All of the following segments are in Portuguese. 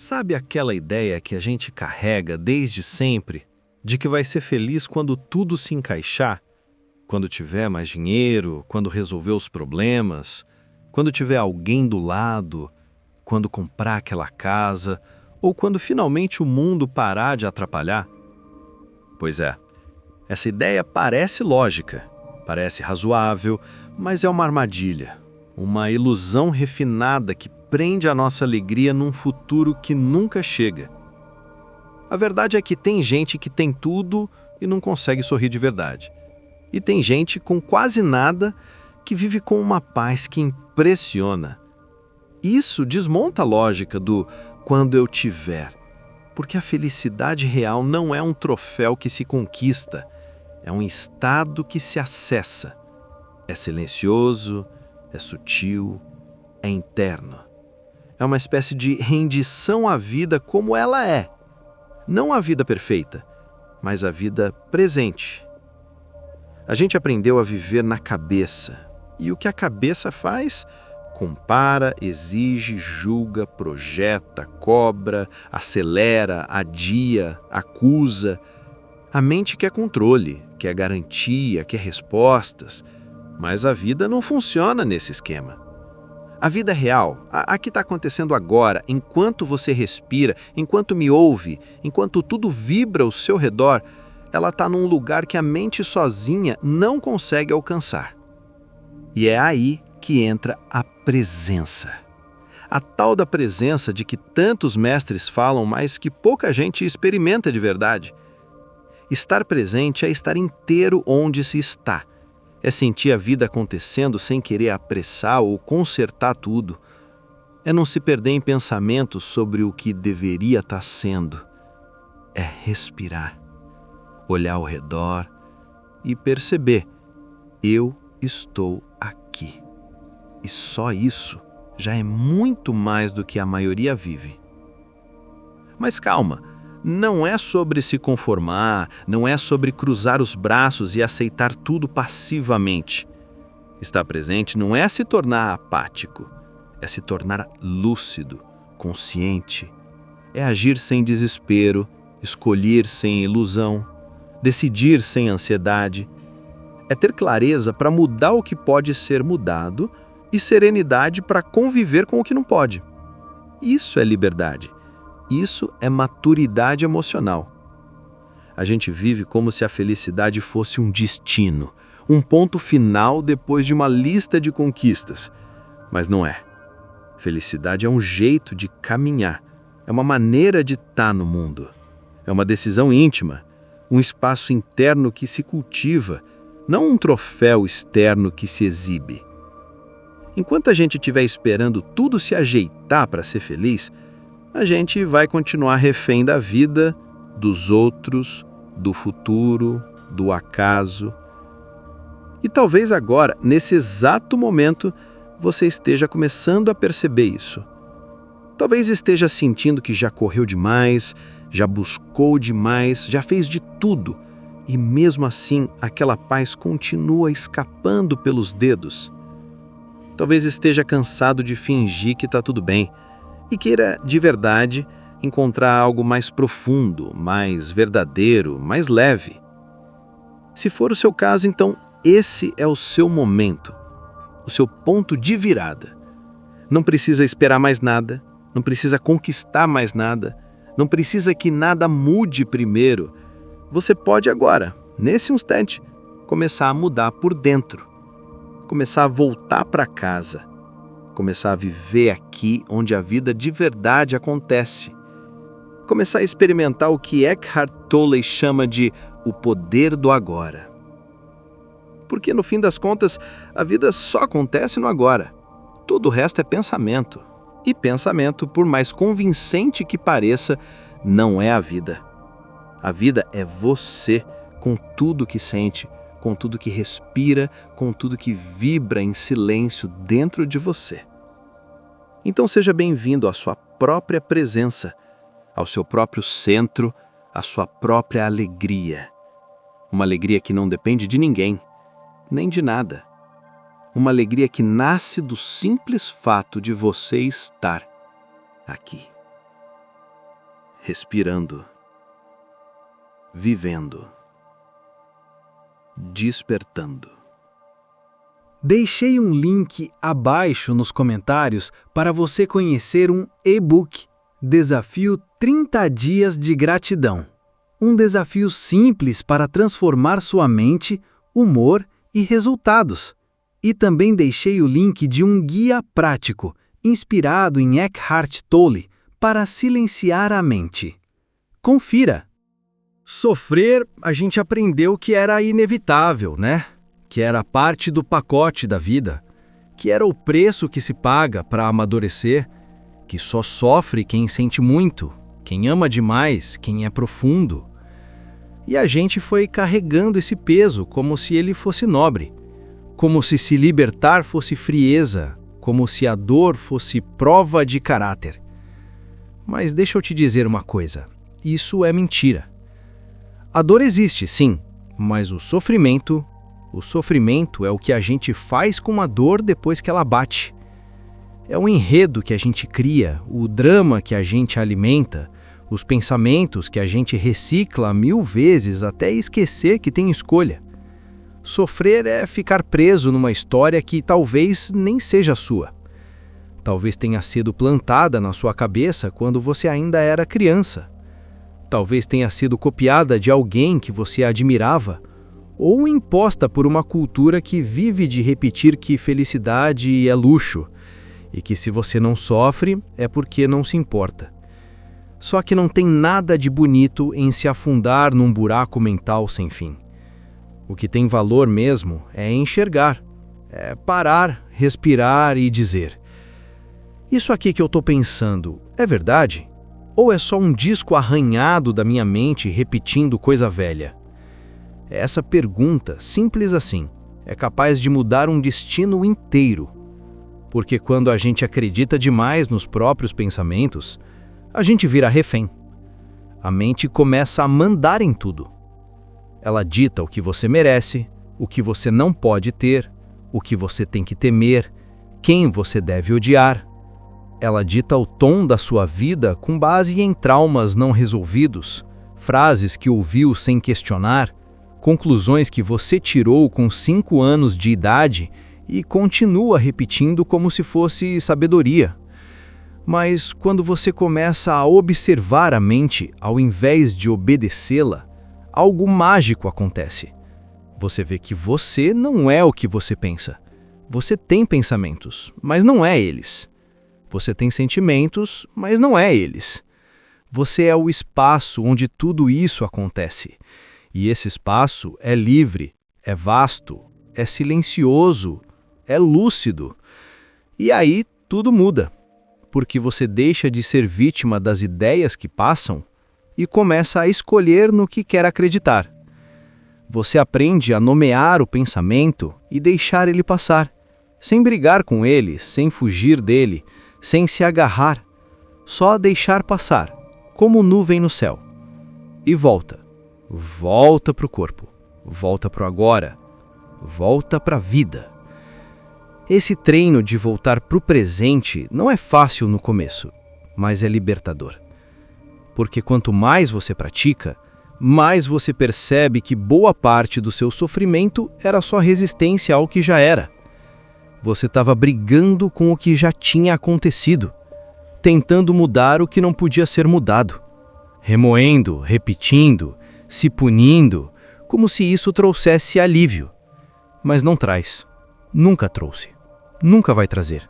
Sabe aquela ideia que a gente carrega desde sempre, de que vai ser feliz quando tudo se encaixar? Quando tiver mais dinheiro, quando resolver os problemas, quando tiver alguém do lado, quando comprar aquela casa, ou quando finalmente o mundo parar de atrapalhar? Pois é, essa ideia parece lógica, parece razoável, mas é uma armadilha, uma ilusão refinada que prende a nossa alegria num futuro que nunca chega. A verdade é que tem gente que tem tudo e não consegue sorrir de verdade. E tem gente com quase nada que vive com uma paz que impressiona. Isso desmonta a lógica do quando eu tiver, porque a felicidade real não é um troféu que se conquista, é um estado que se acessa. É silencioso, é sutil, é interno. É uma espécie de rendição à vida como ela é. Não a vida perfeita, mas a vida presente. A gente aprendeu a viver na cabeça. E o que a cabeça faz? Compara, exige, julga, projeta, cobra, acelera, adia, acusa. A mente quer controle, quer garantia, quer respostas. Mas a vida não funciona nesse esquema. A vida real, a que está acontecendo agora, enquanto você respira, enquanto me ouve, enquanto tudo vibra ao seu redor, ela está num lugar que a mente sozinha não consegue alcançar. E é aí que entra a presença. A tal da presença de que tantos mestres falam, mas que pouca gente experimenta de verdade. Estar presente é estar inteiro onde se está. É sentir a vida acontecendo sem querer apressar ou consertar tudo. É não se perder em pensamentos sobre o que deveria estar sendo. É respirar, olhar ao redor e perceber: eu estou aqui. E só isso já é muito mais do que a maioria vive. Mas calma, não é sobre se conformar, não é sobre cruzar os braços e aceitar tudo passivamente. Estar presente não é se tornar apático, é se tornar lúcido, consciente. É agir sem desespero, escolher sem ilusão, decidir sem ansiedade. É ter clareza para mudar o que pode ser mudado e serenidade para conviver com o que não pode. Isso é liberdade. Isso é maturidade emocional. A gente vive como se a felicidade fosse um destino, um ponto final depois de uma lista de conquistas. Mas não é. Felicidade é um jeito de caminhar, é uma maneira de estar no mundo. É uma decisão íntima, um espaço interno que se cultiva, não um troféu externo que se exibe. Enquanto a gente estiver esperando tudo se ajeitar para ser feliz, a gente vai continuar refém da vida, dos outros, do futuro, do acaso. E talvez agora, nesse exato momento, você esteja começando a perceber isso. Talvez esteja sentindo que já correu demais, já buscou demais, já fez de tudo, e mesmo assim aquela paz continua escapando pelos dedos. Talvez esteja cansado de fingir que está tudo bem, e queira, de verdade, encontrar algo mais profundo, mais verdadeiro, mais leve. Se for o seu caso, então esse é o seu momento, o seu ponto de virada. Não precisa esperar mais nada, não precisa conquistar mais nada, não precisa que nada mude primeiro. Você pode agora, nesse instante, começar a mudar por dentro, começar a voltar para casa, começar a viver aqui onde a vida de verdade acontece. Começar a experimentar o que Eckhart Tolle chama de o poder do agora. Porque no fim das contas, a vida só acontece no agora. Todo o resto é pensamento. E pensamento, por mais convincente que pareça, não é a vida. A vida é você, com tudo que sente, com tudo que respira, com tudo que vibra em silêncio dentro de você. Então seja bem-vindo à sua própria presença, ao seu próprio centro, à sua própria alegria. Uma alegria que não depende de ninguém, nem de nada. Uma alegria que nasce do simples fato de você estar aqui. respirando, vivendo, despertando. Deixei um link abaixo nos comentários para você conhecer um e-book, Desafio 30 Dias de Gratidão. Um desafio simples para transformar sua mente, humor e resultados. E também deixei o link de um guia prático, inspirado em Eckhart Tolle, para silenciar a mente. Confira! Sofrer, a gente aprendeu que era inevitável, né? Que era parte do pacote da vida, que era o preço que se paga para amadurecer, que só sofre quem sente muito, quem ama demais, quem é profundo. E a gente foi carregando esse peso como se ele fosse nobre, como se libertar fosse frieza, como se a dor fosse prova de caráter. Mas deixa eu te dizer uma coisa, isso é mentira. A dor existe, sim, mas o sofrimento é o que a gente faz com a dor depois que ela bate. É o enredo que a gente cria, o drama que a gente alimenta, os pensamentos que a gente recicla 1000 vezes até esquecer que tem escolha. Sofrer é ficar preso numa história que talvez nem seja sua. Talvez tenha sido plantada na sua cabeça quando você ainda era criança. Talvez tenha sido copiada de alguém que você admirava, ou imposta por uma cultura que vive de repetir que felicidade é luxo, e que se você não sofre é porque não se importa. Só que não tem nada de bonito em se afundar num buraco mental sem fim. O que tem valor mesmo é enxergar, é parar, respirar e dizer: isso aqui que eu estou pensando é verdade? Ou é só um disco arranhado da minha mente repetindo coisa velha? Essa pergunta, simples assim, é capaz de mudar um destino inteiro. Porque quando a gente acredita demais nos próprios pensamentos, a gente vira refém. A mente começa a mandar em tudo. Ela dita o que você merece, o que você não pode ter, o que você tem que temer, quem você deve odiar. Ela dita o tom da sua vida com base em traumas não resolvidos, frases que ouviu sem questionar, conclusões que você tirou com 5 anos de idade e continua repetindo como se fosse sabedoria. Mas quando você começa a observar a mente ao invés de obedecê-la, algo mágico acontece. Você vê que você não é o que você pensa. Você tem pensamentos, mas não é eles. Você tem sentimentos, mas não é eles. Você é o espaço onde tudo isso acontece. E esse espaço é livre, é vasto, é silencioso, é lúcido. E aí tudo muda, porque você deixa de ser vítima das ideias que passam e começa a escolher no que quer acreditar. Você aprende a nomear o pensamento e deixar ele passar, sem brigar com ele, sem fugir dele, sem se agarrar, só deixar passar, como nuvem no céu. E volta para o corpo, volta para o agora, volta para a vida. Esse treino de voltar para o presente não é fácil no começo, mas é libertador. Porque quanto mais você pratica, mais você percebe que boa parte do seu sofrimento era só resistência ao que já era. Você estava brigando com o que já tinha acontecido, tentando mudar o que não podia ser mudado, remoendo, repetindo, se punindo, como se isso trouxesse alívio. Mas não traz, nunca trouxe, nunca vai trazer.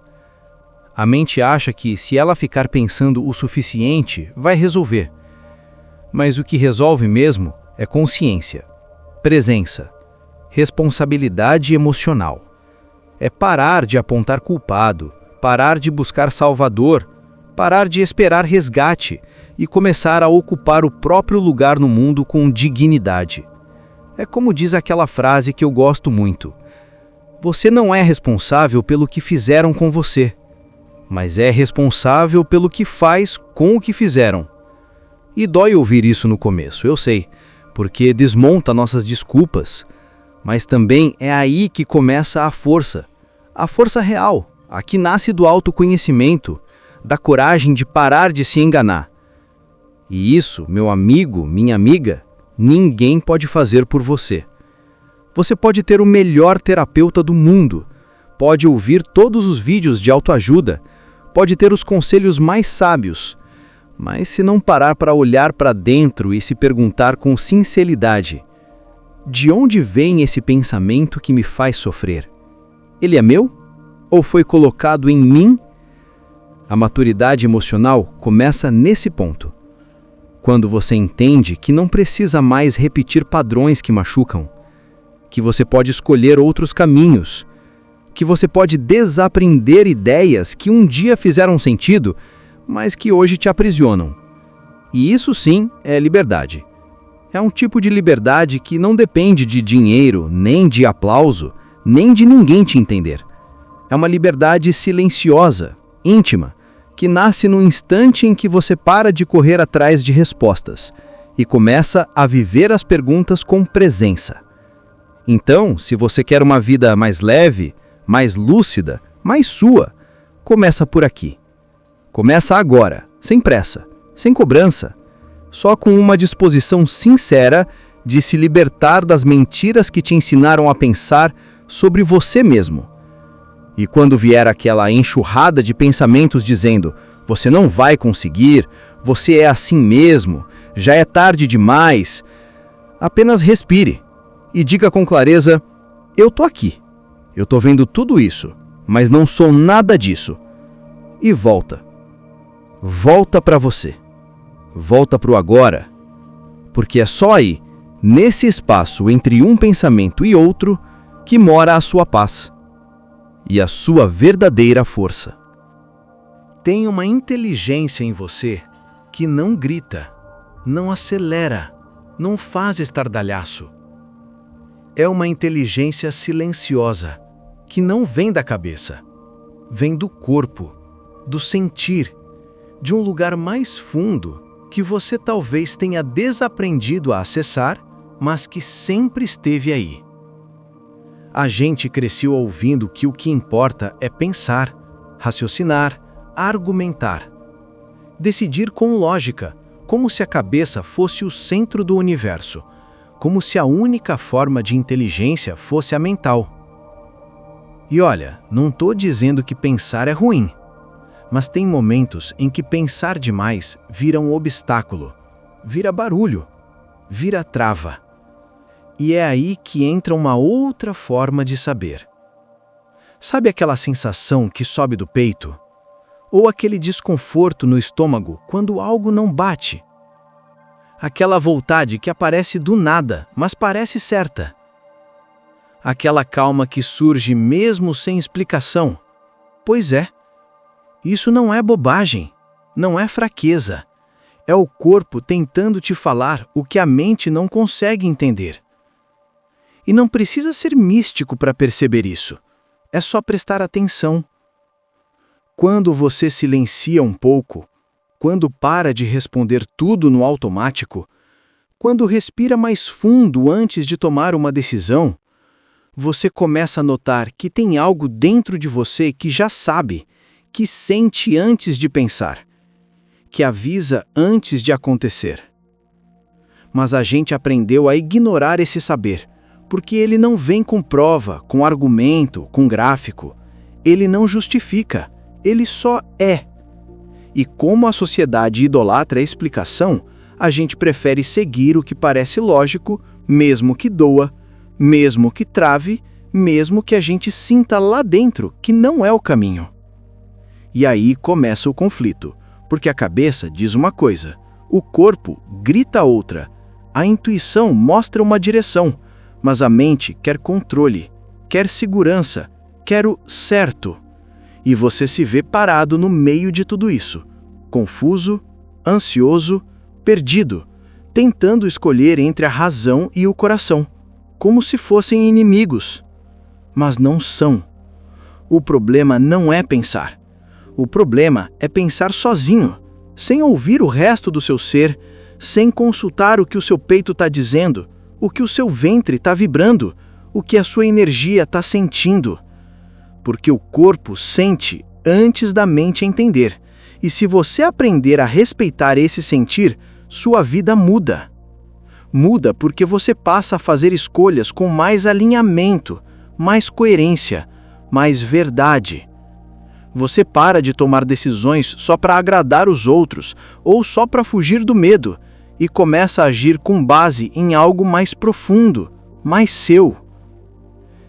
A mente acha que se ela ficar pensando o suficiente, vai resolver. Mas o que resolve mesmo é consciência, presença, responsabilidade emocional. É parar de apontar culpado, parar de buscar salvador, parar de esperar resgate e começar a ocupar o próprio lugar no mundo com dignidade. É como diz aquela frase que eu gosto muito: você não é responsável pelo que fizeram com você, mas é responsável pelo que faz com o que fizeram. E dói ouvir isso no começo, eu sei, porque desmonta nossas desculpas, mas também é aí que começa a força real, a que nasce do autoconhecimento, da coragem de parar de se enganar. E isso, meu amigo, minha amiga, ninguém pode fazer por você. Você pode ter o melhor terapeuta do mundo, pode ouvir todos os vídeos de autoajuda, pode ter os conselhos mais sábios, mas se não parar para olhar para dentro e se perguntar com sinceridade, de onde vem esse pensamento que me faz sofrer? Ele é meu? Ou foi colocado em mim? A maturidade emocional começa nesse ponto. Quando você entende que não precisa mais repetir padrões que machucam, que você pode escolher outros caminhos, que você pode desaprender ideias que um dia fizeram sentido, mas que hoje te aprisionam. E isso sim é liberdade. É um tipo de liberdade que não depende de dinheiro, nem de aplauso, nem de ninguém te entender. É uma liberdade silenciosa, íntima, que nasce no instante em que você para de correr atrás de respostas e começa a viver as perguntas com presença. Então, se você quer uma vida mais leve, mais lúcida, mais sua, começa por aqui. Começa agora, sem pressa, sem cobrança, só com uma disposição sincera de se libertar das mentiras que te ensinaram a pensar sobre você mesmo. E quando vier aquela enxurrada de pensamentos dizendo você não vai conseguir, você é assim mesmo, já é tarde demais, apenas respire e diga com clareza: eu tô aqui, eu tô vendo tudo isso, mas não sou nada disso. E volta. Volta para você. Volta para o agora. Porque é só aí, nesse espaço entre um pensamento e outro, que mora a sua paz e a sua verdadeira força. Tem uma inteligência em você que não grita, não acelera, não faz estardalhaço. É uma inteligência silenciosa, que não vem da cabeça, vem do corpo, do sentir, de um lugar mais fundo que você talvez tenha desaprendido a acessar, mas que sempre esteve aí. A gente cresceu ouvindo que o que importa é pensar, raciocinar, argumentar. Decidir com lógica, como se a cabeça fosse o centro do universo, como se a única forma de inteligência fosse a mental. E olha, não estou dizendo que pensar é ruim, mas tem momentos em que pensar demais vira um obstáculo, vira barulho, vira trava. E é aí que entra uma outra forma de saber. Sabe aquela sensação que sobe do peito? Ou aquele desconforto no estômago quando algo não bate? Aquela vontade que aparece do nada, mas parece certa. Aquela calma que surge mesmo sem explicação. Pois é, isso não é bobagem, não é fraqueza. É o corpo tentando te falar o que a mente não consegue entender. E não precisa ser místico para perceber isso. É só prestar atenção. Quando você silencia um pouco, quando para de responder tudo no automático, quando respira mais fundo antes de tomar uma decisão, você começa a notar que tem algo dentro de você que já sabe, que sente antes de pensar, que avisa antes de acontecer. Mas a gente aprendeu a ignorar esse saber, porque ele não vem com prova, com argumento, com gráfico. Ele não justifica, ele só é. E como a sociedade idolatra a explicação, a gente prefere seguir o que parece lógico, mesmo que doa, mesmo que trave, mesmo que a gente sinta lá dentro que não é o caminho. E aí começa o conflito, porque a cabeça diz uma coisa, o corpo grita outra, a intuição mostra uma direção, mas a mente quer controle, quer segurança, quer o certo. E você se vê parado no meio de tudo isso, confuso, ansioso, perdido, tentando escolher entre a razão e o coração, como se fossem inimigos. Mas não são. O problema não é pensar. O problema é pensar sozinho, sem ouvir o resto do seu ser, sem consultar o que o seu peito está dizendo, o que o seu ventre está vibrando, o que a sua energia está sentindo. Porque o corpo sente antes da mente entender. E se você aprender a respeitar esse sentir, sua vida muda. Muda porque você passa a fazer escolhas com mais alinhamento, mais coerência, mais verdade. Você para de tomar decisões só para agradar os outros ou só para fugir do medo e começa a agir com base em algo mais profundo, mais seu.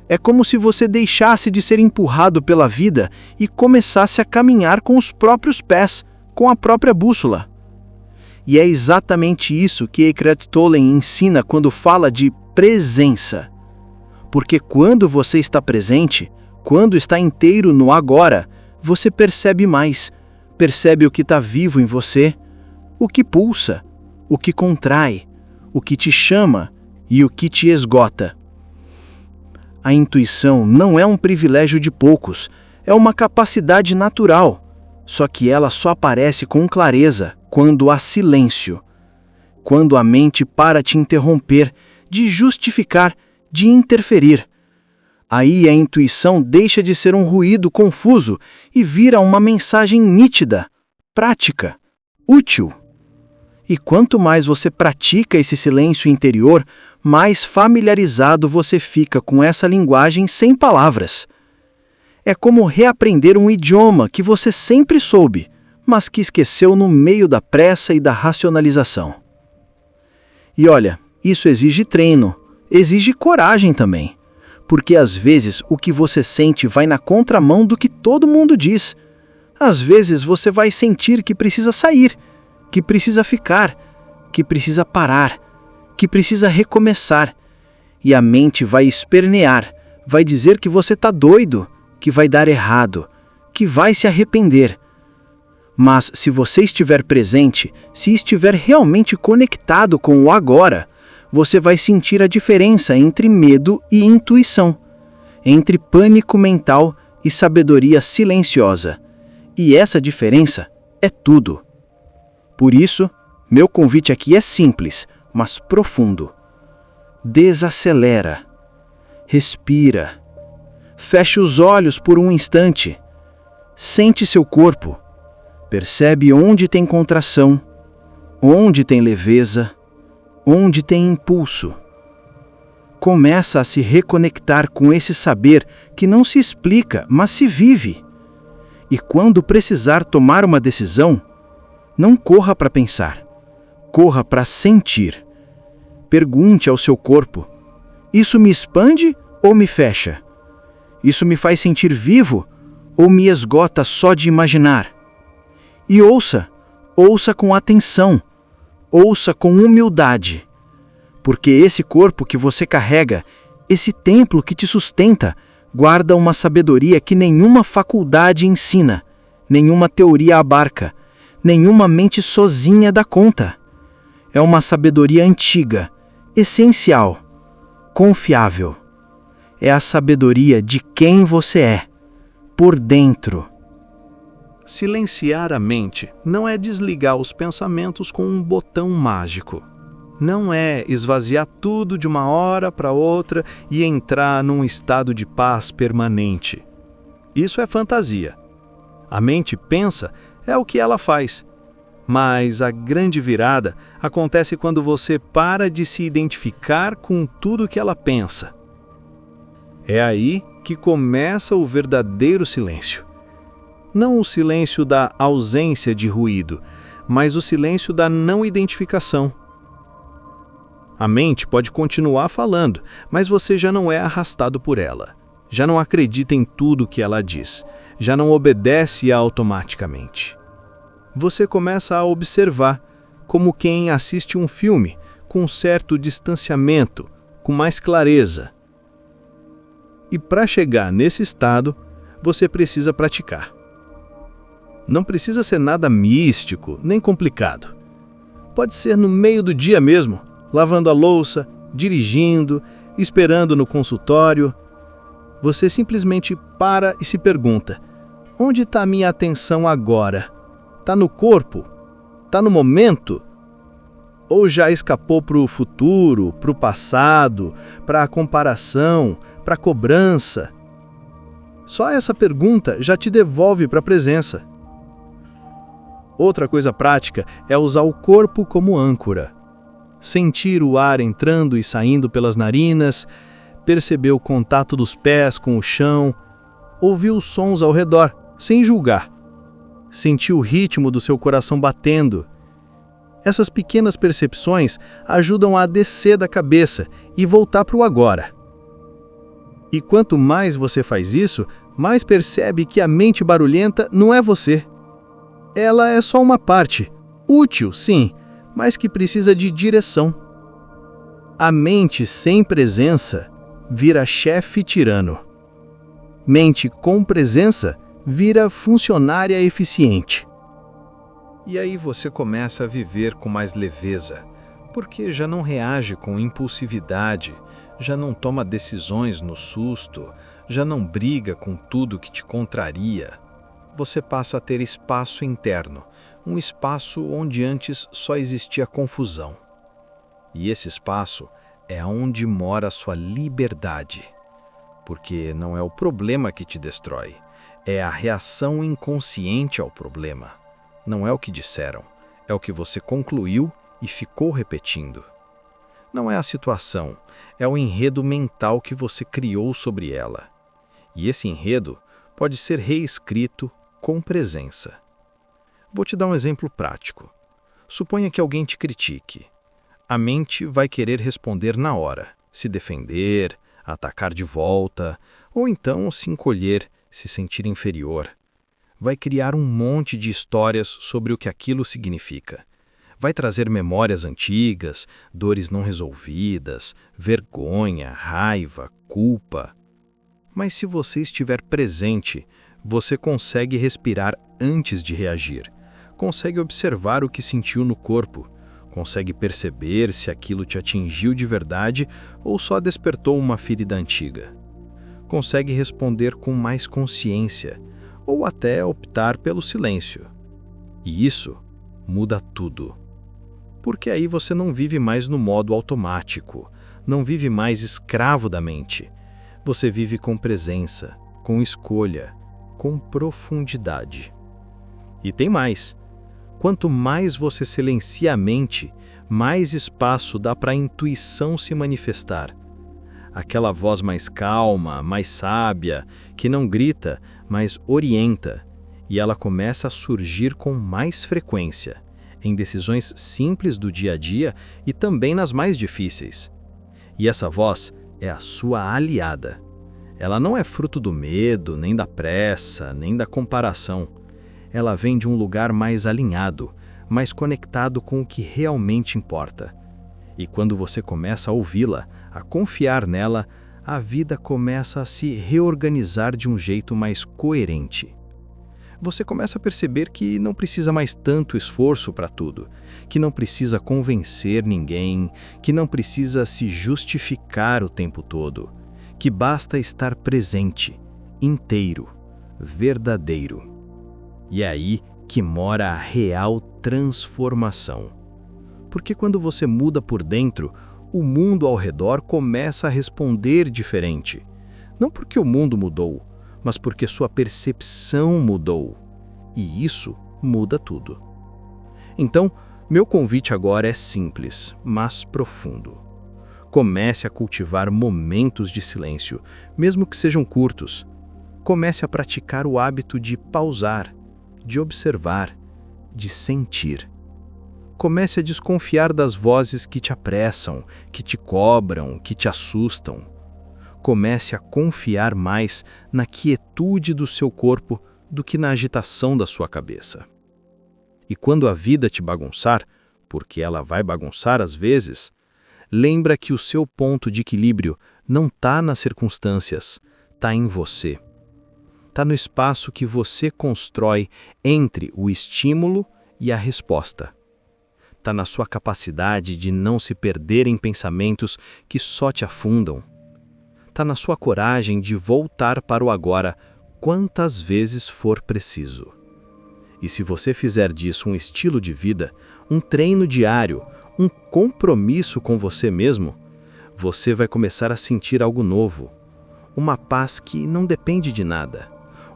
É como se você deixasse de ser empurrado pela vida e começasse a caminhar com os próprios pés, com a própria bússola. E é exatamente isso que Eckhart Tolle ensina quando fala de presença. Porque quando você está presente, quando está inteiro no agora, você percebe mais, percebe o que está vivo em você, o que pulsa, o que contrai, o que te chama e o que te esgota. A intuição não é um privilégio de poucos, é uma capacidade natural, só que ela só aparece com clareza quando há silêncio, quando a mente para te interromper, de justificar, de interferir. Aí a intuição deixa de ser um ruído confuso e vira uma mensagem nítida, prática, útil. E quanto mais você pratica esse silêncio interior, mais familiarizado você fica com essa linguagem sem palavras. É como reaprender um idioma que você sempre soube, mas que esqueceu no meio da pressa e da racionalização. E olha, isso exige treino, exige coragem também, porque às vezes o que você sente vai na contramão do que todo mundo diz. Às vezes você vai sentir que precisa sair, que precisa ficar, que precisa parar, que precisa recomeçar. E a mente vai espernear, vai dizer que você está doido, que vai dar errado, que vai se arrepender. Mas se você estiver presente, se estiver realmente conectado com o agora, você vai sentir a diferença entre medo e intuição, entre pânico mental e sabedoria silenciosa. E essa diferença é tudo. Por isso, meu convite aqui é simples, mas profundo. Desacelera. Respira. Feche os olhos por um instante. Sente seu corpo. Percebe onde tem contração, onde tem leveza, onde tem impulso. Começa a se reconectar com esse saber que não se explica, mas se vive. E quando precisar tomar uma decisão, não corra para pensar, corra para sentir. Pergunte ao seu corpo: isso me expande ou me fecha? Isso me faz sentir vivo ou me esgota só de imaginar? E ouça com atenção, ouça com humildade, porque esse corpo que você carrega, esse templo que te sustenta, guarda uma sabedoria que nenhuma faculdade ensina, nenhuma teoria abarca, nenhuma mente sozinha dá conta. É uma sabedoria antiga, essencial, confiável. É a sabedoria de quem você é, por dentro. Silenciar a mente não é desligar os pensamentos com um botão mágico. Não é esvaziar tudo de uma hora para outra e entrar num estado de paz permanente. Isso é fantasia. A mente pensa é o que ela faz. Mas a grande virada acontece quando você para de se identificar com tudo que ela pensa. É aí que começa o verdadeiro silêncio. Não o silêncio da ausência de ruído, mas o silêncio da não identificação. A mente pode continuar falando, mas você já não é arrastado por ela. Já não acredita em tudo que ela diz. Já não obedece automaticamente. Você começa a observar, como quem assiste um filme, com um certo distanciamento, com mais clareza. E para chegar nesse estado, você precisa praticar. Não precisa ser nada místico, nem complicado. Pode ser no meio do dia mesmo, lavando a louça, dirigindo, esperando no consultório. Você simplesmente para e se pergunta: onde está a minha atenção agora? Está no corpo? Está no momento? Ou já escapou para o futuro, para o passado, para a comparação, para a cobrança? Só essa pergunta já te devolve para a presença. Outra coisa prática é usar o corpo como âncora. Sentir o ar entrando e saindo pelas narinas, perceber o contato dos pés com o chão, ouvir os sons ao redor, sem julgar. Sentir o ritmo do seu coração batendo. Essas pequenas percepções ajudam a descer da cabeça e voltar para o agora. E quanto mais você faz isso, mais percebe que a mente barulhenta não é você. Ela é só uma parte, útil, sim, mas que precisa de direção. A mente sem presença vira chefe tirano. Mente com presença vira funcionária eficiente. E aí você começa a viver com mais leveza, porque já não reage com impulsividade, já não toma decisões no susto, já não briga com tudo que te contraria. Você passa a ter espaço interno, um espaço onde antes só existia confusão. E esse espaço é onde mora a sua liberdade. Porque não é o problema que te destrói, é a reação inconsciente ao problema. Não é o que disseram, é o que você concluiu e ficou repetindo. Não é a situação, é o enredo mental que você criou sobre ela. E esse enredo pode ser reescrito com presença. Vou te dar um exemplo prático. Suponha que alguém te critique. A mente vai querer responder na hora, se defender, atacar de volta, ou então se encolher, se sentir inferior. Vai criar um monte de histórias sobre o que aquilo significa. Vai trazer memórias antigas, dores não resolvidas, vergonha, raiva, culpa. Mas se você estiver presente, você consegue respirar antes de reagir. Consegue observar o que sentiu no corpo. Consegue perceber se aquilo te atingiu de verdade ou só despertou uma ferida antiga. Consegue responder com mais consciência, ou até optar pelo silêncio. E isso muda tudo. Porque aí você não vive mais no modo automático, não vive mais escravo da mente. Você vive com presença, com escolha, com profundidade. E tem mais. Quanto mais você silencia a mente, mais espaço dá para a intuição se manifestar. Aquela voz mais calma, mais sábia, que não grita, mas orienta, e ela começa a surgir com mais frequência, em decisões simples do dia a dia e também nas mais difíceis. E essa voz é a sua aliada. Ela não é fruto do medo, nem da pressa, nem da comparação. Ela vem de um lugar mais alinhado, mais conectado com o que realmente importa. E quando você começa a ouvi-la, a confiar nela, a vida começa a se reorganizar de um jeito mais coerente. Você começa a perceber que não precisa mais tanto esforço para tudo, que não precisa convencer ninguém, que não precisa se justificar o tempo todo, que basta estar presente, inteiro, verdadeiro. E é aí que mora a real transformação. Porque quando você muda por dentro, o mundo ao redor começa a responder diferente. Não porque o mundo mudou, mas porque sua percepção mudou. E isso muda tudo. Então, meu convite agora é simples, mas profundo. Comece a cultivar momentos de silêncio, mesmo que sejam curtos. Comece a praticar o hábito de pausar, de observar, de sentir. Comece a desconfiar das vozes que te apressam, que te cobram, que te assustam. Comece a confiar mais na quietude do seu corpo do que na agitação da sua cabeça. E quando a vida te bagunçar, porque ela vai bagunçar às vezes, lembra que o seu ponto de equilíbrio não está nas circunstâncias, está em você. Está no espaço que você constrói entre o estímulo e a resposta. Está na sua capacidade de não se perder em pensamentos que só te afundam. Está na sua coragem de voltar para o agora quantas vezes for preciso. E se você fizer disso um estilo de vida, um treino diário, um compromisso com você mesmo, você vai começar a sentir algo novo. Uma paz que não depende de nada.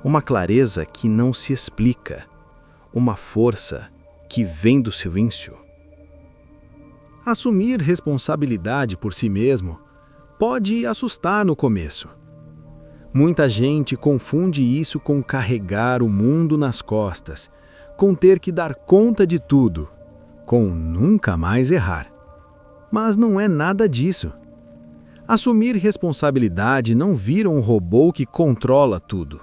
Uma clareza que não se explica. Uma força que vem do silêncio. Assumir responsabilidade por si mesmo pode assustar no começo. Muita gente confunde isso com carregar o mundo nas costas, com ter que dar conta de tudo, com nunca mais errar. Mas não é nada disso. Assumir responsabilidade não vira um robô que controla tudo.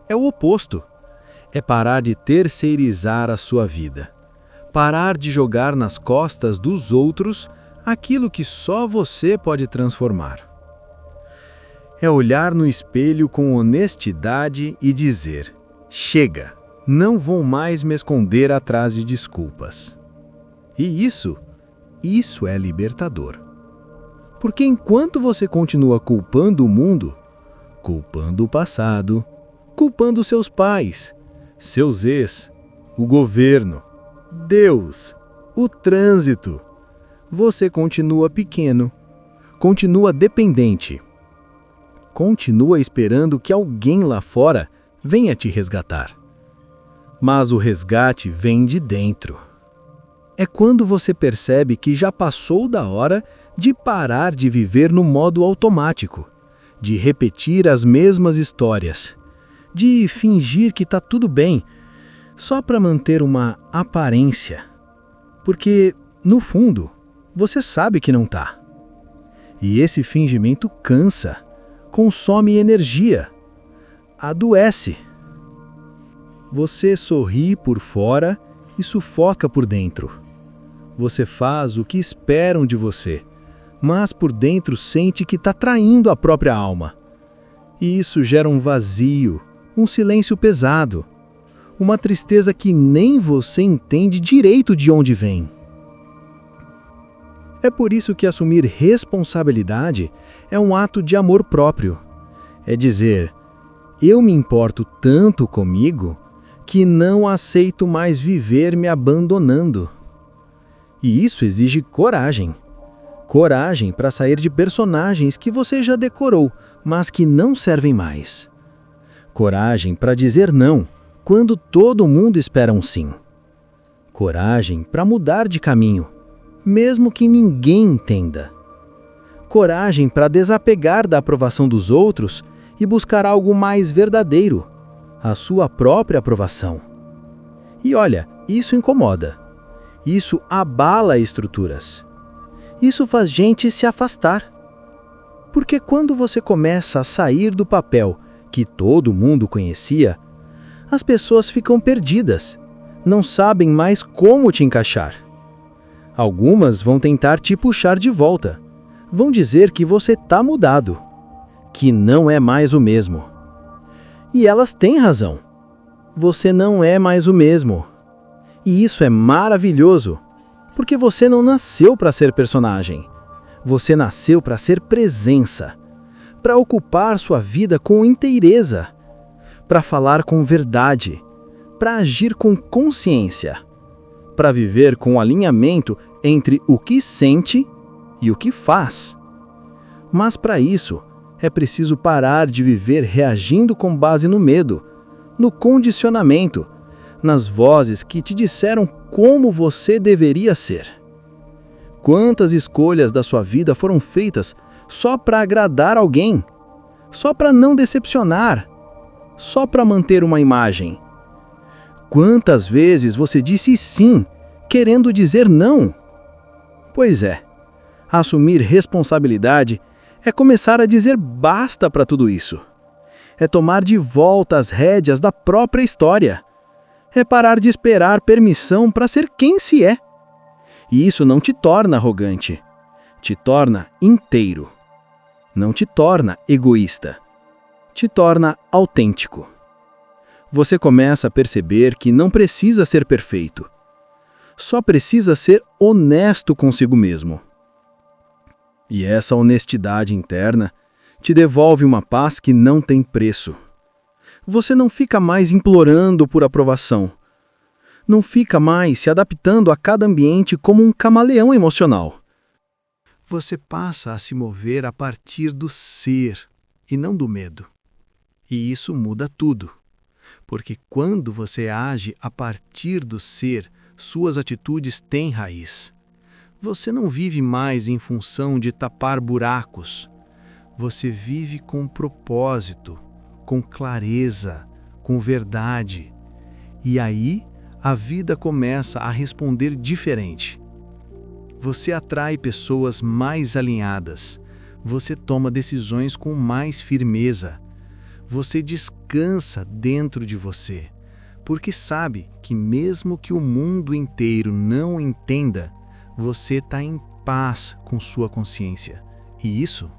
É o oposto. É parar de terceirizar a sua vida. Parar de jogar nas costas dos outros aquilo que só você pode transformar. É olhar no espelho com honestidade e dizer: chega, não vou mais me esconder atrás de desculpas. E isso é libertador. Porque enquanto você continua culpando o mundo, culpando o passado, culpando seus pais, seus ex, o governo, Deus, o trânsito, você continua pequeno, continua dependente, continua esperando que alguém lá fora venha te resgatar. Mas o resgate vem de dentro. É quando você percebe que já passou da hora de parar de viver no modo automático, de repetir as mesmas histórias, de fingir que está tudo bem, só para manter uma aparência. Porque, no fundo, você sabe que não está. E esse fingimento cansa, consome energia, adoece. Você sorri por fora e sufoca por dentro. Você faz o que esperam de você, mas por dentro sente que está traindo a própria alma. E isso gera um vazio, um silêncio pesado, uma tristeza que nem você entende direito de onde vem. É por isso que assumir responsabilidade é um ato de amor próprio. É dizer: eu me importo tanto comigo que não aceito mais viver me abandonando. E isso exige coragem. Coragem para sair de personagens que você já decorou, mas que não servem mais. Coragem para dizer não, quando todo mundo espera um sim. Coragem para mudar de caminho, mesmo que ninguém entenda. Coragem para desapegar da aprovação dos outros e buscar algo mais verdadeiro, a sua própria aprovação. E olha, isso incomoda. Isso abala estruturas. Isso faz gente se afastar. Porque quando você começa a sair do papel que todo mundo conhecia, as pessoas ficam perdidas, não sabem mais como te encaixar. Algumas vão tentar te puxar de volta, vão dizer que você está mudado, que não é mais o mesmo. E elas têm razão. Você não é mais o mesmo. E isso é maravilhoso, porque você não nasceu para ser personagem. Você nasceu para ser presença, para ocupar sua vida com inteireza, para falar com verdade, para agir com consciência, para viver com alinhamento entre o que sente e o que faz. Mas para isso, é preciso parar de viver reagindo com base no medo, no condicionamento, nas vozes que te disseram como você deveria ser. Quantas escolhas da sua vida foram feitas só para agradar alguém, só para não decepcionar, só para manter uma imagem? Quantas vezes você disse sim, querendo dizer não? Pois é, assumir responsabilidade é começar a dizer basta para tudo isso. É tomar de volta as rédeas da própria história. É parar de esperar permissão para ser quem se é. E isso não te torna arrogante. Te torna inteiro. Não te torna egoísta. Te torna autêntico. Você começa a perceber que não precisa ser perfeito. Só precisa ser honesto consigo mesmo. E essa honestidade interna te devolve uma paz que não tem preço. Você não fica mais implorando por aprovação. Não fica mais se adaptando a cada ambiente como um camaleão emocional. Você passa a se mover a partir do ser e não do medo. E isso muda tudo. Porque quando você age a partir do ser, suas atitudes têm raiz. Você não vive mais em função de tapar buracos. Você vive com propósito, com clareza, com verdade. E aí, a vida começa a responder diferente. Você atrai pessoas mais alinhadas. Você toma decisões com mais firmeza. Você descansa dentro de você, porque sabe que mesmo que o mundo inteiro não entenda, você está em paz com sua consciência. E isso,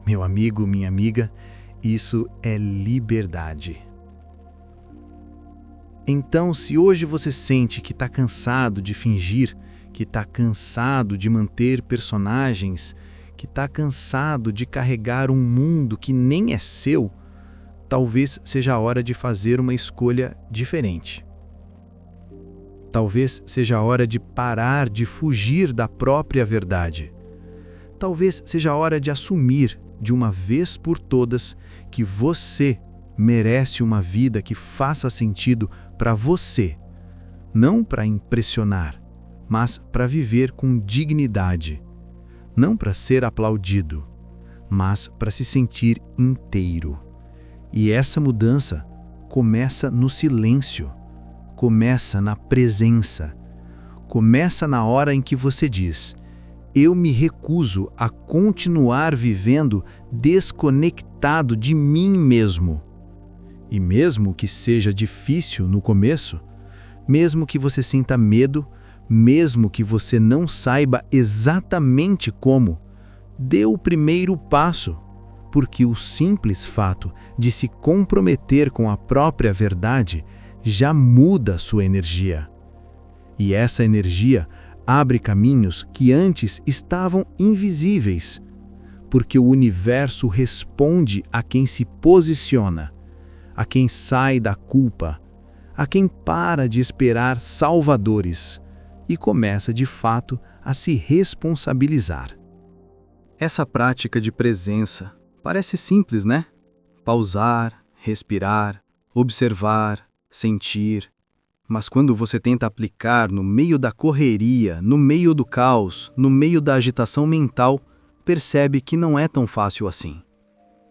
meu amigo, minha amiga, isso é liberdade. Então, se hoje você sente que está cansado de fingir, que está cansado de manter personagens, que está cansado de carregar um mundo que nem é seu, talvez seja a hora de fazer uma escolha diferente. Talvez seja a hora de parar de fugir da própria verdade. Talvez seja a hora de assumir, de uma vez por todas, que você merece uma vida que faça sentido para você, não para impressionar, mas para viver com dignidade, não para ser aplaudido, mas para se sentir inteiro. E essa mudança começa no silêncio, começa na presença, começa na hora em que você diz: eu me recuso a continuar vivendo desconectado de mim mesmo. E mesmo que seja difícil no começo, mesmo que você sinta medo, mesmo que você não saiba exatamente como, dê o primeiro passo, porque o simples fato de se comprometer com a própria verdade já muda sua energia. E essa energia abre caminhos que antes estavam invisíveis, porque o universo responde a quem se posiciona, a quem sai da culpa, a quem para de esperar salvadores e começa de fato a se responsabilizar. Essa prática de presença parece simples, né? Pausar, respirar, observar, sentir. Mas quando você tenta aplicar no meio da correria, no meio do caos, no meio da agitação mental, percebe que não é tão fácil assim.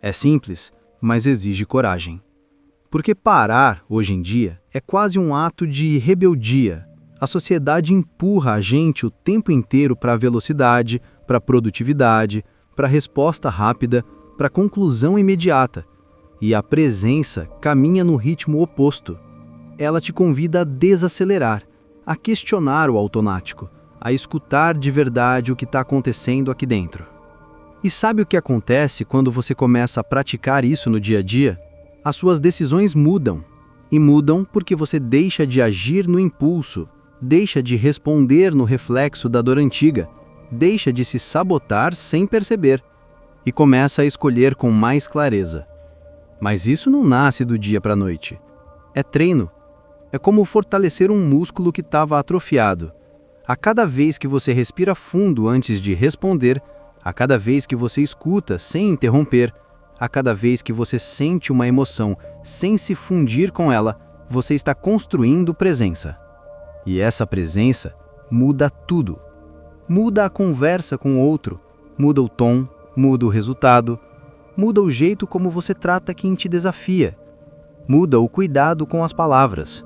É simples, mas exige coragem. Porque parar, hoje em dia, é quase um ato de rebeldia. A sociedade empurra a gente o tempo inteiro para a velocidade, para a produtividade, para a resposta rápida, para a conclusão imediata. E a presença caminha no ritmo oposto. Ela te convida a desacelerar, a questionar o automático, a escutar de verdade o que está acontecendo aqui dentro. E sabe o que acontece quando você começa a praticar isso no dia a dia? As suas decisões mudam. E mudam porque você deixa de agir no impulso, deixa de responder no reflexo da dor antiga, deixa de se sabotar sem perceber e começa a escolher com mais clareza. Mas isso não nasce do dia para a noite. É treino. É como fortalecer um músculo que estava atrofiado. A cada vez que você respira fundo antes de responder, a cada vez que você escuta sem interromper, a cada vez que você sente uma emoção sem se fundir com ela, você está construindo presença. E essa presença muda tudo. Muda a conversa com o outro, muda o tom, muda o resultado, muda o jeito como você trata quem te desafia, muda o cuidado com as palavras,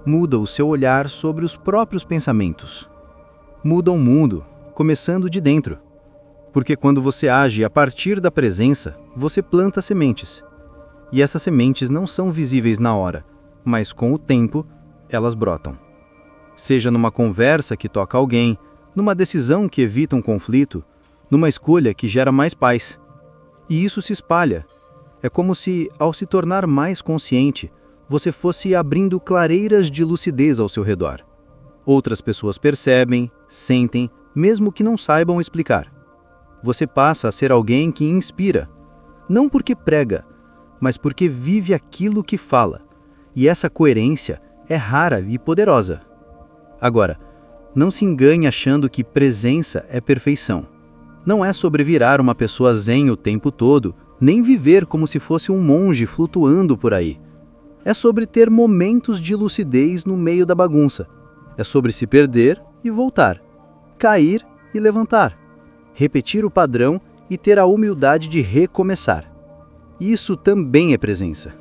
muda o seu olhar sobre os próprios pensamentos. Muda o mundo, começando de dentro. Porque quando você age a partir da presença, você planta sementes. E essas sementes não são visíveis na hora, mas com o tempo, elas brotam. Seja numa conversa que toca alguém, numa decisão que evita um conflito, numa escolha que gera mais paz. E isso se espalha. É como se, ao se tornar mais consciente, você fosse abrindo clareiras de lucidez ao seu redor. Outras pessoas percebem, sentem, mesmo que não saibam explicar. Você passa a ser alguém que inspira, não porque prega, mas porque vive aquilo que fala. E essa coerência é rara e poderosa. Agora, não se engane achando que presença é perfeição. Não é sobre virar uma pessoa zen o tempo todo, nem viver como se fosse um monge flutuando por aí. É sobre ter momentos de lucidez no meio da bagunça. É sobre se perder e voltar, cair e levantar, repetir o padrão e ter a humildade de recomeçar. Isso também é presença.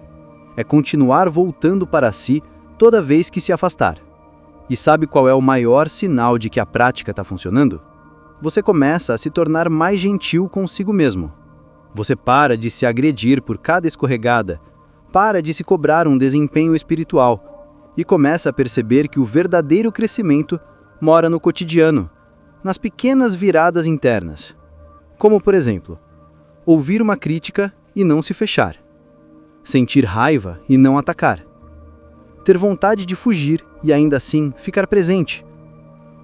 É continuar voltando para si toda vez que se afastar. E sabe qual é o maior sinal de que a prática está funcionando? Você começa a se tornar mais gentil consigo mesmo. Você para de se agredir por cada escorregada, para de se cobrar um desempenho espiritual e começa a perceber que o verdadeiro crescimento mora no cotidiano, nas pequenas viradas internas. Como, por exemplo, ouvir uma crítica e não se fechar, sentir raiva e não atacar, ter vontade de fugir e ainda assim ficar presente,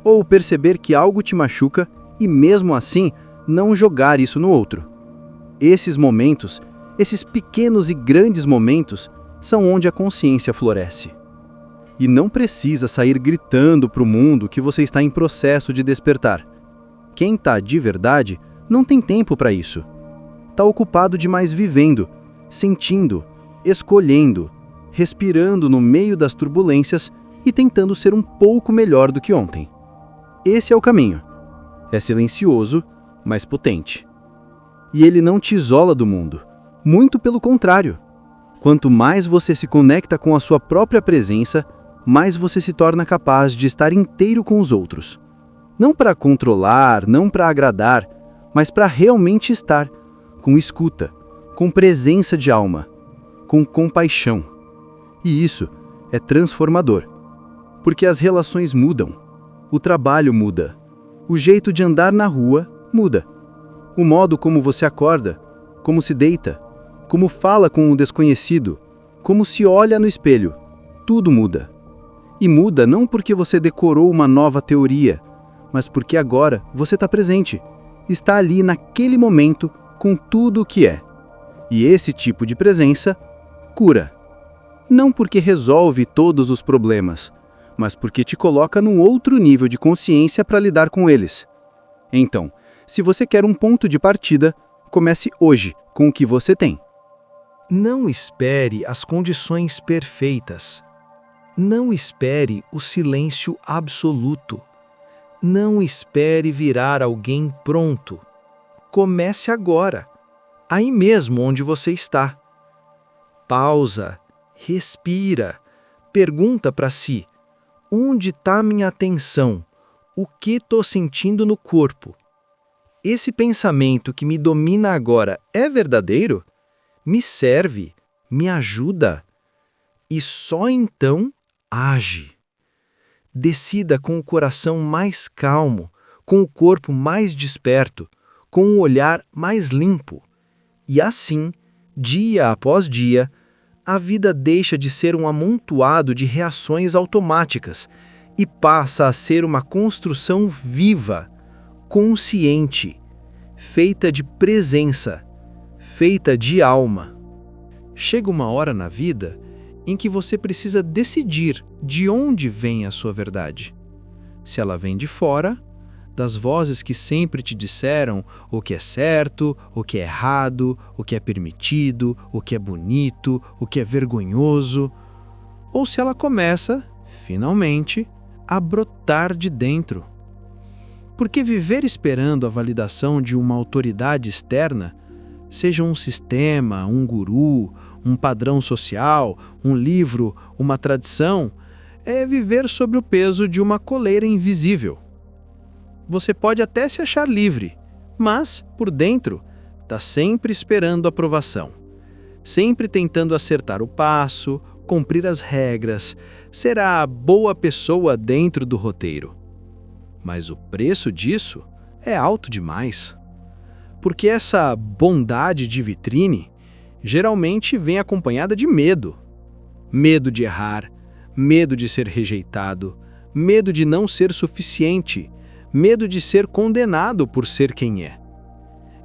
ou perceber que algo te machuca e mesmo assim não jogar isso no outro. Esses momentos, esses pequenos e grandes momentos, são onde a consciência floresce. E não precisa sair gritando para o mundo que você está em processo de despertar. Quem está de verdade não tem tempo para isso. Está ocupado demais vivendo, sentindo, escolhendo, respirando no meio das turbulências e tentando ser um pouco melhor do que ontem. Esse é o caminho. É silencioso, mas potente. E ele não te isola do mundo. Muito pelo contrário. Quanto mais você se conecta com a sua própria presença, mais você se torna capaz de estar inteiro com os outros. Não para controlar, não para agradar, mas para realmente estar, com escuta, com presença de alma, com compaixão. E isso é transformador. Porque as relações mudam, o trabalho muda, o jeito de andar na rua muda. O modo como você acorda, como se deita, como fala com o desconhecido, como se olha no espelho, tudo muda. E muda não porque você decorou uma nova teoria, mas porque agora você está presente, está ali naquele momento com tudo o que é. E esse tipo de presença cura. Não porque resolve todos os problemas, mas porque te coloca num outro nível de consciência para lidar com eles. Então, se você quer um ponto de partida, comece hoje com o que você tem. Não espere as condições perfeitas. Não espere o silêncio absoluto. Não espere virar alguém pronto. Comece agora, aí mesmo onde você está. Pausa, respira, pergunta para si: onde está minha atenção? O que estou sentindo no corpo? Esse pensamento que me domina agora é verdadeiro? Me serve? Me ajuda? E só então age. Decida com o coração mais calmo, com o corpo mais desperto, com o olhar mais limpo. E assim, dia após dia, a vida deixa de ser um amontoado de reações automáticas e passa a ser uma construção viva, consciente, feita de presença, feita de alma. Chega uma hora na vida em que você precisa decidir de onde vem a sua verdade. Se ela vem de fora, das vozes que sempre te disseram o que é certo, o que é errado, o que é permitido, o que é bonito, o que é vergonhoso, ou se ela começa, finalmente, a brotar de dentro. Porque viver esperando a validação de uma autoridade externa, seja um sistema, um guru, um padrão social, um livro, uma tradição, é viver sob o peso de uma coleira invisível. Você pode até se achar livre, mas, por dentro, está sempre esperando aprovação, sempre tentando acertar o passo, cumprir as regras, ser a boa pessoa dentro do roteiro. Mas o preço disso é alto demais. Porque essa bondade de vitrine geralmente vem acompanhada de medo. Medo de errar, medo de ser rejeitado, medo de não ser suficiente, medo de ser condenado por ser quem é.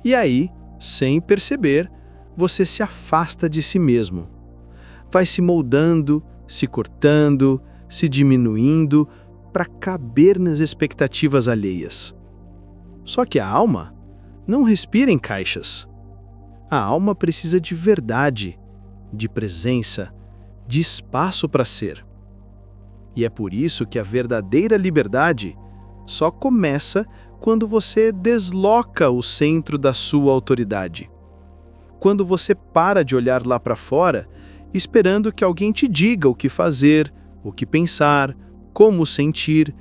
E aí, sem perceber, você se afasta de si mesmo. Vai se moldando, se cortando, se diminuindo para caber nas expectativas alheias. Só que a alma não respira em caixas. A alma precisa de verdade, de presença, de espaço para ser. E é por isso que a verdadeira liberdade só começa quando você desloca o centro da sua autoridade. Quando você para de olhar lá para fora, esperando que alguém te diga o que fazer, o que pensar, como sentir,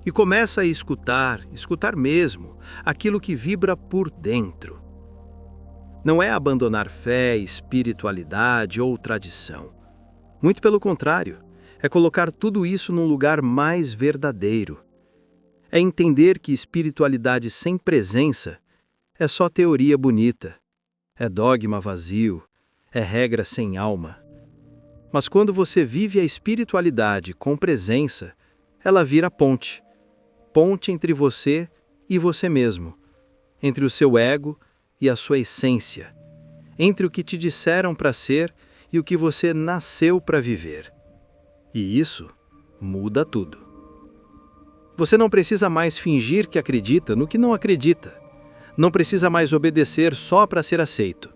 e começa a escutar mesmo, aquilo que vibra por dentro. Não é abandonar fé, espiritualidade ou tradição. Muito pelo contrário, é colocar tudo isso num lugar mais verdadeiro. É entender que espiritualidade sem presença é só teoria bonita, é dogma vazio, é regra sem alma. Mas quando você vive a espiritualidade com presença, ela vira ponte. Ponte entre você e você mesmo, entre o seu ego e a sua essência, entre o que te disseram para ser e o que você nasceu para viver. E isso muda tudo. Você não precisa mais fingir que acredita no que não acredita. Não precisa mais obedecer só para ser aceito.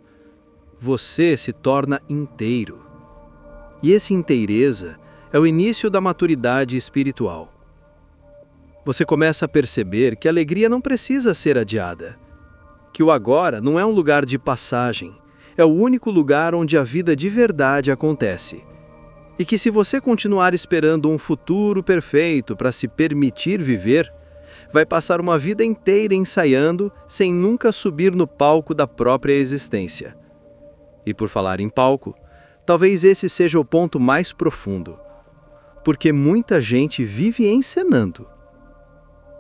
Você se torna inteiro. E essa inteireza é o início da maturidade espiritual. Você começa a perceber que a alegria não precisa ser adiada. Que o agora não é um lugar de passagem, é o único lugar onde a vida de verdade acontece. E que se você continuar esperando um futuro perfeito para se permitir viver, vai passar uma vida inteira ensaiando sem nunca subir no palco da própria existência. E por falar em palco, talvez esse seja o ponto mais profundo. Porque muita gente vive encenando.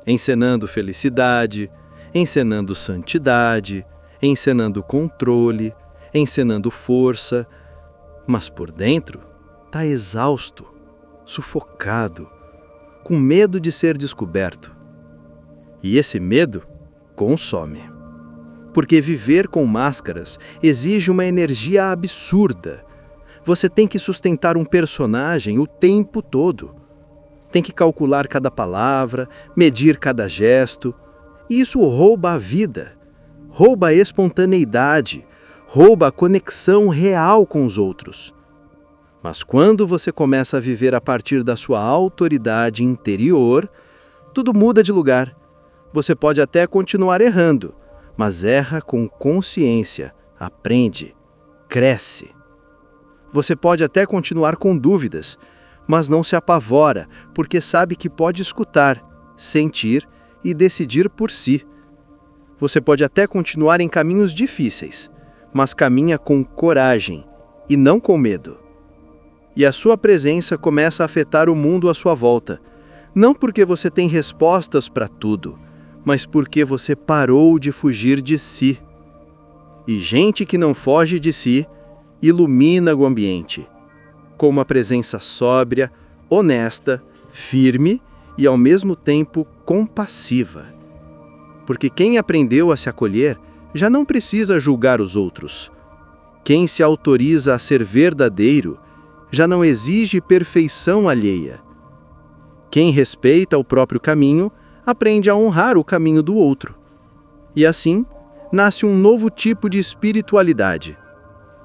Encenando felicidade, encenando santidade, encenando controle, encenando força, mas por dentro está exausto, sufocado, com medo de ser descoberto. E esse medo consome. Porque viver com máscaras exige uma energia absurda. Você tem que sustentar um personagem o tempo todo. Tem que calcular cada palavra, medir cada gesto. E isso rouba a vida, rouba a espontaneidade, rouba a conexão real com os outros. Mas quando você começa a viver a partir da sua autoridade interior, tudo muda de lugar. Você pode até continuar errando, mas erra com consciência, aprende, cresce. Você pode até continuar com dúvidas, mas não se apavora, porque sabe que pode escutar, sentir e decidir por si. Você pode até continuar em caminhos difíceis, mas caminha com coragem e não com medo. E a sua presença começa a afetar o mundo à sua volta, não porque você tem respostas para tudo, mas porque você parou de fugir de si. E gente que não foge de si, ilumina o ambiente, com uma presença sóbria, honesta, firme e ao mesmo tempo compassiva. Porque quem aprendeu a se acolher já não precisa julgar os outros. Quem se autoriza a ser verdadeiro já não exige perfeição alheia. Quem respeita o próprio caminho aprende a honrar o caminho do outro. E assim, nasce um novo tipo de espiritualidade.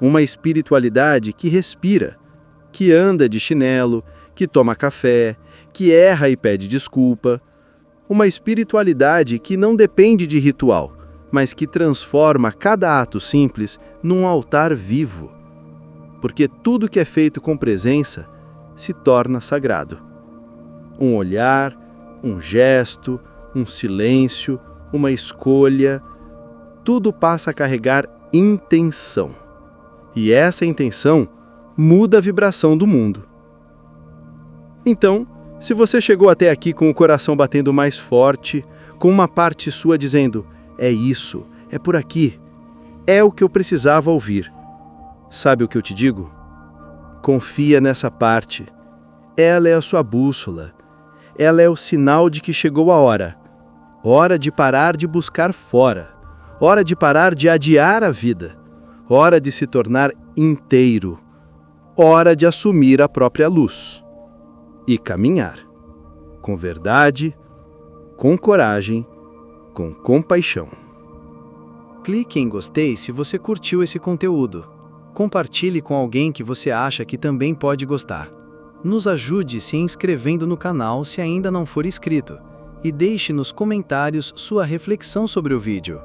Uma espiritualidade que respira, que anda de chinelo, que toma café, que erra e pede desculpa. Uma espiritualidade que não depende de ritual, mas que transforma cada ato simples num altar vivo. Porque tudo que é feito com presença se torna sagrado. Um olhar, um gesto, um silêncio, uma escolha, tudo passa a carregar intenção. E essa intenção muda a vibração do mundo. Então, se você chegou até aqui com o coração batendo mais forte, com uma parte sua dizendo, é isso, é por aqui, é o que eu precisava ouvir. Sabe o que eu te digo? Confia nessa parte. Ela é a sua bússola. Ela é o sinal de que chegou a hora. Hora de parar de buscar fora. Hora de parar de adiar a vida. Hora de se tornar inteiro. Hora de assumir a própria luz. E caminhar. Com verdade, com coragem, com compaixão. Clique em gostei se você curtiu esse conteúdo. Compartilhe com alguém que você acha que também pode gostar. Nos ajude se inscrevendo no canal se ainda não for inscrito. E deixe nos comentários sua reflexão sobre o vídeo.